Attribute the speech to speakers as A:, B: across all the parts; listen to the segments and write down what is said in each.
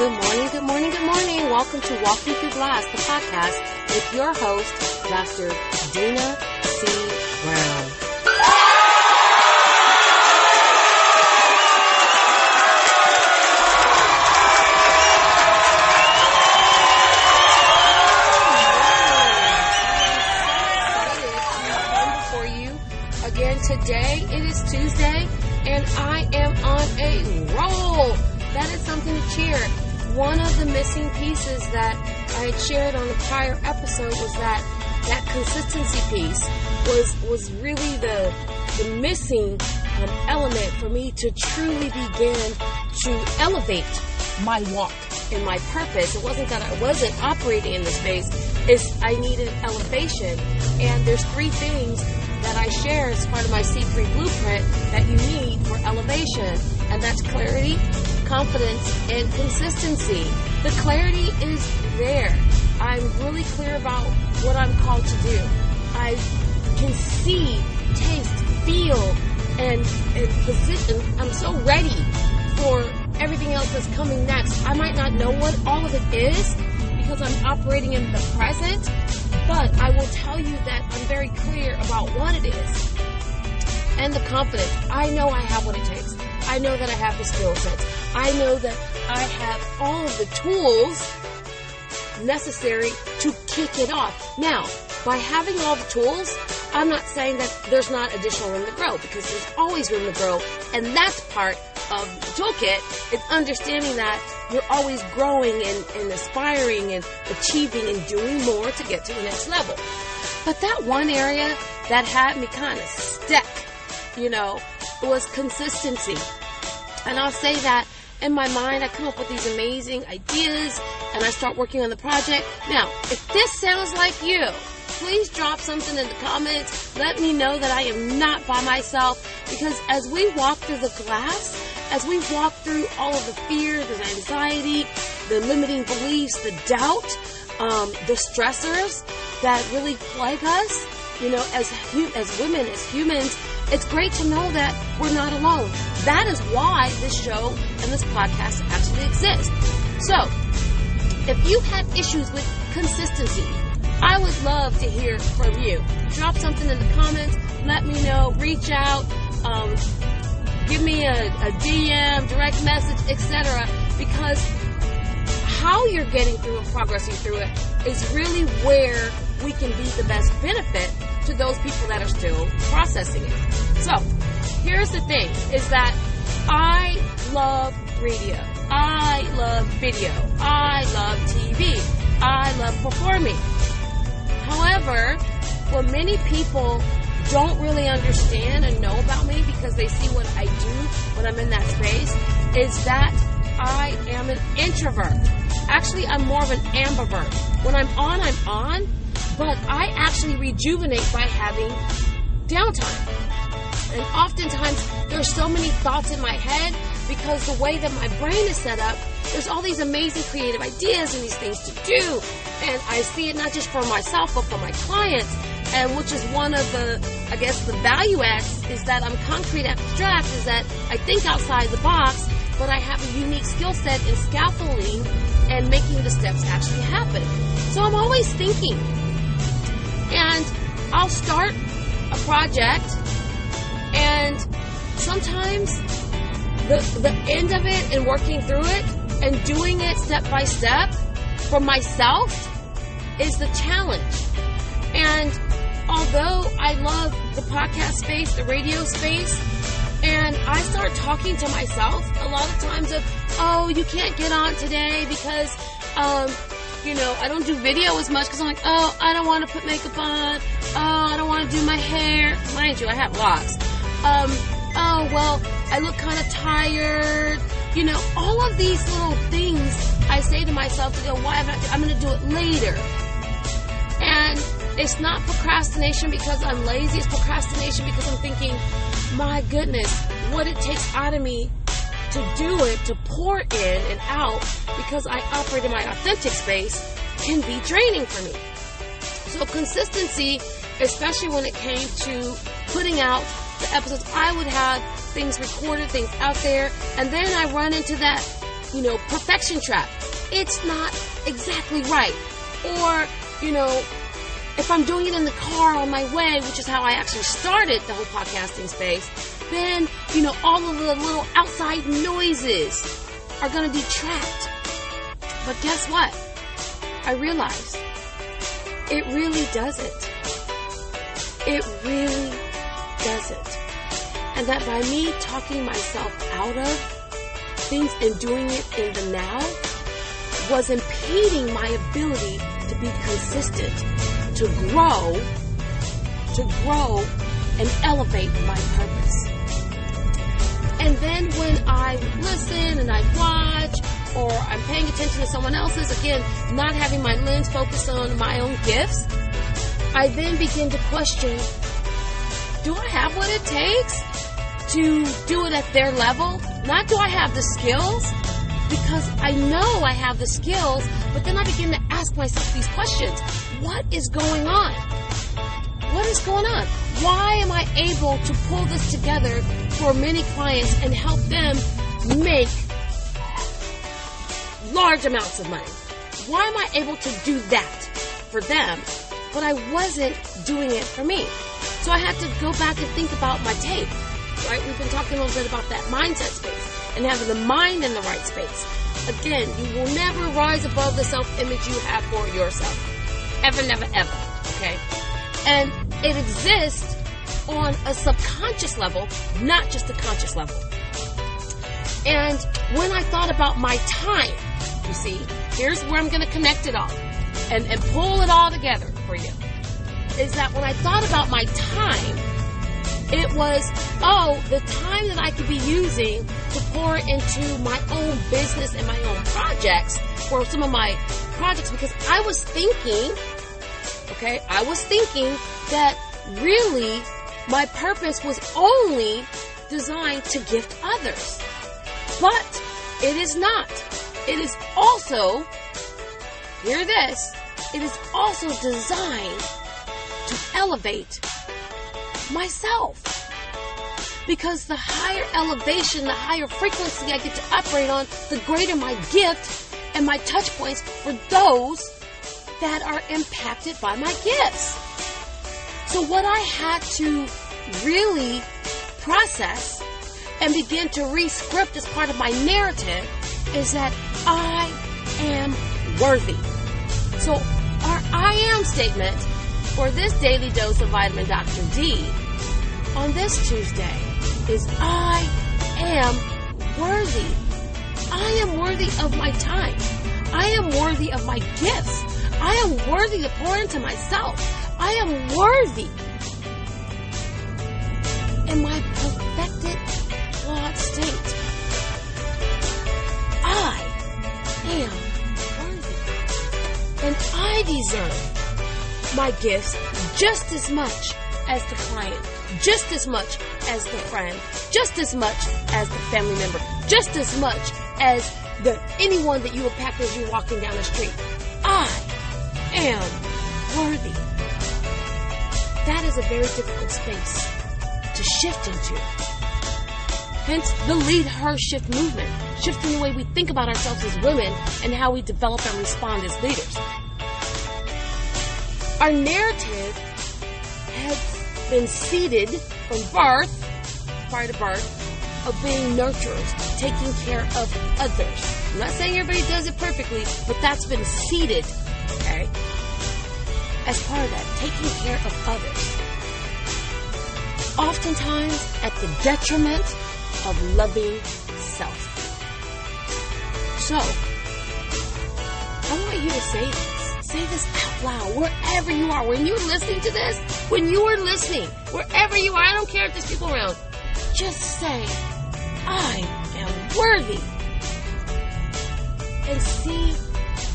A: Good morning, good morning, good morning. Welcome to Walking Through Glass, the podcast with your host, Dr. Dana C. Brown. Again, today it is Tuesday, and I am on a roll. That is something to cheer. One of the missing pieces that I had shared on a prior episode was that consistency piece was really the missing element for me to truly begin to elevate my walk and my purpose. It wasn't that I wasn't operating in the space, it's I needed elevation. And there's three things that I share as part of my C3 blueprint that you need for elevation. And that's clarity, confidence, and consistency. The clarity is there. I'm really clear about what I'm called to do. I can see, taste, feel, and position. I'm so ready for everything else that's coming next. I might not know what all of it is because I'm operating in the present, but I will tell you that I'm very clear about what it is. And the confidence. I know I have what it takes. I know that I have the skill sets. I know that I have all of the tools necessary to kick it off. Now, by having all the tools, I'm not saying that there's not additional room to grow, because there's always room to grow. And that's part of the toolkit, is understanding that you're always growing and aspiring and achieving and doing more to get to the next level. But that one area that had me kind of stuck, was consistency. And I'll say that in my mind, I come up with these amazing ideas and I start working on the project. Now, if this sounds like you, please drop something in the comments. Let me know that I am not by myself, because as we walk through the glass, as we walk through all of the fear, the anxiety, the limiting beliefs, the doubt, the stressors that really plague us, as women, as humans, it's great to know that we're not alone. That is why this show and this podcast actually exist. So, if you have issues with consistency, I would love to hear from you. Drop something in the comments. Let me know. Reach out. Give me a DM, direct message, etc. Because how you're getting through and progressing through it is really where we can be the best benefit to those people that are still processing it. So, here's the thing, is that I love radio. I love video. I love TV. I love performing. However, what many people don't really understand and know about me, because they see what I do when I'm in that space, is that I am an introvert. Actually, I'm more of an ambivert. When I'm on, but I actually rejuvenate by having downtime. And oftentimes, there's so many thoughts in my head, because the way that my brain is set up, there's all these amazing creative ideas and these things to do. And I see it not just for myself, but for my clients. And which is one of the value adds, is that I'm concrete abstract, is that I think outside the box, but I have a unique skill set in scaffolding and making the steps actually happen. So I'm always thinking. And I'll start a project, and sometimes the end of it and working through it and doing it step by step for myself is the challenge. And although I love the podcast space, the radio space, and I start talking to myself a lot of times of, you can't get on today because, I don't do video as much because I'm like, I don't want to put makeup on. I don't want to do my hair. Mind you, I have locks. I look kind of tired. All of these little things I say to myself to go, I'm going to do it later. And it's not procrastination because I'm lazy. It's procrastination because I'm thinking, my goodness, what it takes out of me to do it, to pour in and out, because I operate in my authentic space, can be draining for me. So consistency, especially when it came to putting out the episodes, I would have things recorded, things out there, and then I run into that perfection trap. It's not exactly right. Or, if I'm doing it in the car on my way, which is how I actually started the whole podcasting space, then, all of the little outside noises are going to detract. But guess what? I realized it really doesn't. It really doesn't. And that by me talking myself out of things and doing it in the now was impeding my ability to be consistent, to grow and elevate my purpose. And then when I listen and I watch, or I'm paying attention to someone else's, again, not having my lens focused on my own gifts, I then begin to question, do I have what it takes to do it at their level? Not do I have the skills, because I know I have the skills, but then I begin to ask myself these questions. What is going on? What is going on? Why am I able to pull this together for many clients and help them make large amounts of money? Why am I able to do that for them, but I wasn't doing it for me? So I had to go back and think about my tape, right? We've been talking a little bit about that mindset space and having the mind in the right space. Again, you will never rise above the self-image you have for yourself. Ever, never, ever. Okay? And it exists on a subconscious level, not just a conscious level. And when I thought about my time, you see, here's where I'm going to connect it all and pull it all together for you, is that when I thought about my time, it was, the time that I could be using to pour into my own business and my own projects, for some of my projects, because I was thinking that really my purpose was only designed to gift others. But it is not. It is also, hear this, it is also designed to elevate myself. Because the higher elevation, the higher frequency I get to operate on, the greater my gift and my touch points for those that are impacted by my gifts. So what I had to really process and begin to re-script as part of my narrative is that I am worthy. So our I am statement for this daily dose of vitamin Dr. D on this Tuesday is I am worthy. I am worthy of my time. I am worthy of my gifts. I am worthy to pour into myself. I am worthy in my perfected flawed state. I am worthy. And I deserve my gifts just as much as the client, just as much as the friend, just as much as the family member, just as much as anyone that you impact as you're walking down the street. I am worthy. That is a very difficult space to shift into. Hence the Lead Her Shift movement, shifting the way we think about ourselves as women and how we develop and respond as leaders. Our narrative has been seeded from birth, prior to birth, of being nurturers, taking care of others. I'm not saying everybody does it perfectly, but that's been seeded, okay, as part of that, taking care of others. Oftentimes at the detriment of loving self. So, I want you to say this. Say this out loud, wherever you are. When you're listening to this, when you are listening, wherever you are, I don't care if there's people around. Just say, I am worthy. And see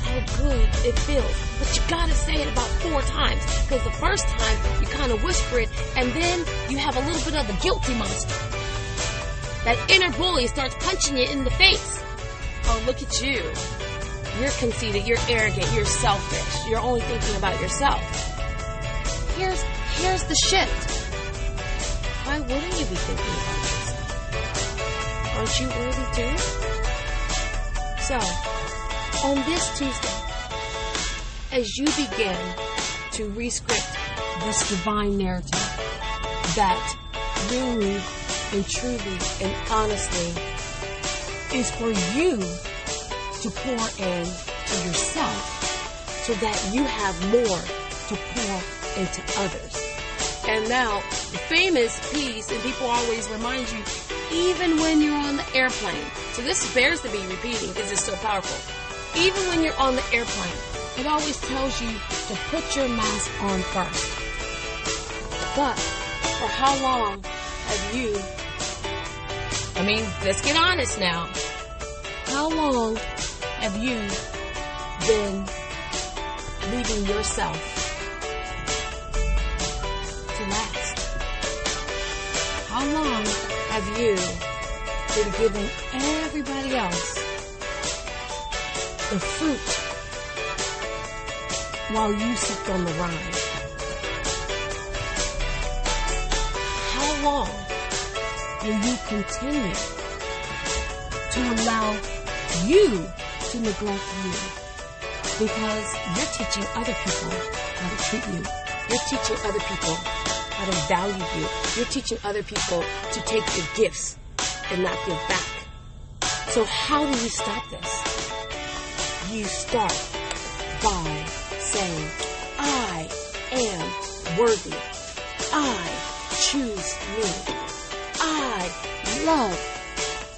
A: how good it feels. But you gotta say it about 4 times. Because the first time, you kind of whisper it, and then you have a little bit of the guilty monster. That inner bully starts punching you in the face. Oh, look at you. You're conceited, you're arrogant, you're selfish. You're only thinking about yourself. Here's the shift. Why wouldn't you be thinking about yourself? Aren't you worthy too? So, on this Tuesday, as you begin to rescript this divine narrative that really and truly and honestly is for you to pour in to yourself so that you have more to pour into others. And now, the famous piece, and people always remind you, even when you're on the airplane. So this bears to be repeating because it's so powerful. Even when you're on the airplane, it always tells you to put your mask on first. But for how long have you, let's get honest now. How long have you been leaving yourself to last? How long have you been giving everybody else the fruit while you sipped on the rind? How long will you continue to allow you to neglect you? Because you're teaching other people how to treat you. You're teaching other people how to value you. You're teaching other people to take your gifts and not give back. So how do you stop this? You start by saying, I am worthy. I choose me. I love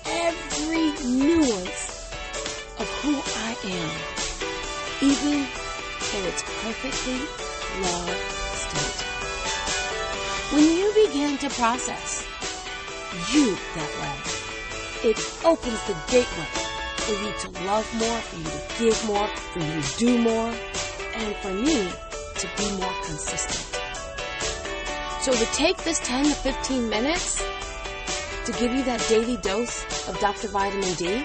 A: every nuance of who I am, even in its perfectly flawed state. When you begin to process you that way, it opens the gateway for you to love more, for you to give more, for you to do more, and for me to be more consistent. So to take this 10 to 15 minutes to give you that daily dose of Dr. Vitamin D,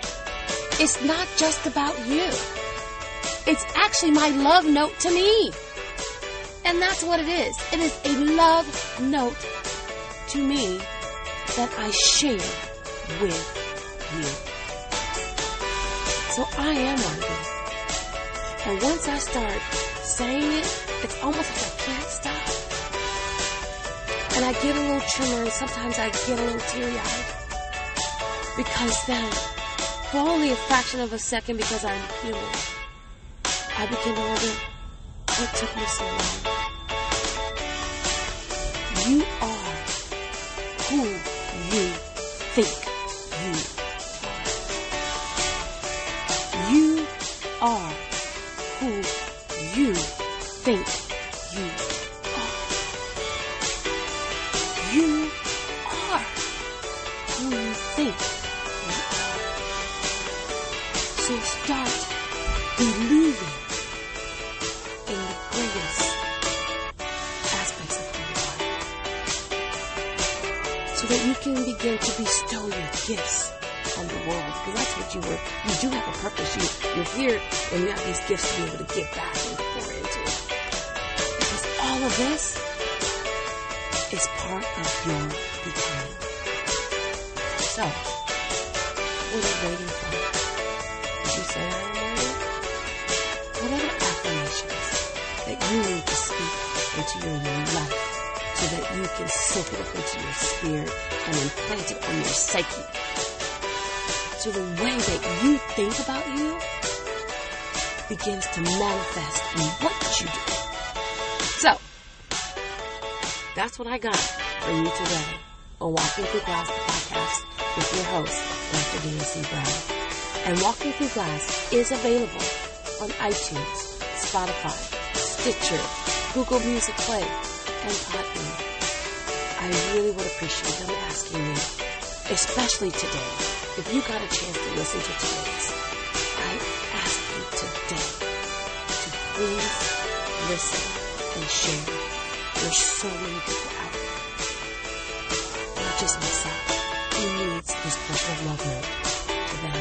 A: it's not just about you. It's actually my love note to me. And that's what it is. It is a love note to me that I share with you. So I am worthy. And once I start saying it, it's almost like I can't stop. And I get a little tremor, and sometimes I get a little teary-eyed. Because then, for only a fraction of a second, because I'm human, I begin to wonder, what took me so long? You are who you think you are. You are who you think you are. You are who you think you are. So start believing in the greatest aspects of who you are, so that you can begin to bestow your gifts on the world, because that's what you do have a purpose. You're here and you have these gifts to be able to give back and pour into it. Because all of this is part of your becoming. So, what are you waiting for? Did you say I am waiting? What are the affirmations that you need to speak into your life so that you can soak it up into your spirit and implant it on your psyche? So the way that you think about you begins to manifest in what you do. So, that's what I got for you today on Walking Through Glass, the podcast with your host, Dr. Dina C. Brown. And Walking Through Glass is available on iTunes, Spotify, Stitcher, Google Music Play, and Podbean. I really would appreciate them asking you, especially today, if you got a chance to listen to today's, I ask you today to please listen and share. There's so many people out there, not just myself, who needs this personal love note to them.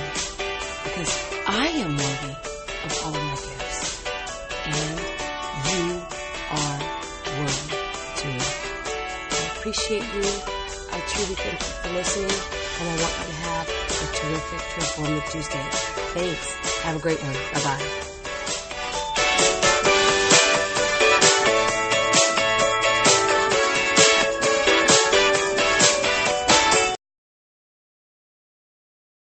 A: Because I am worthy of all of my gifts, and you are worthy too. I appreciate you. I truly thank you for listening, and I want you to have a terrific, transformative Tuesday. Thanks. Have a great one. Bye-bye.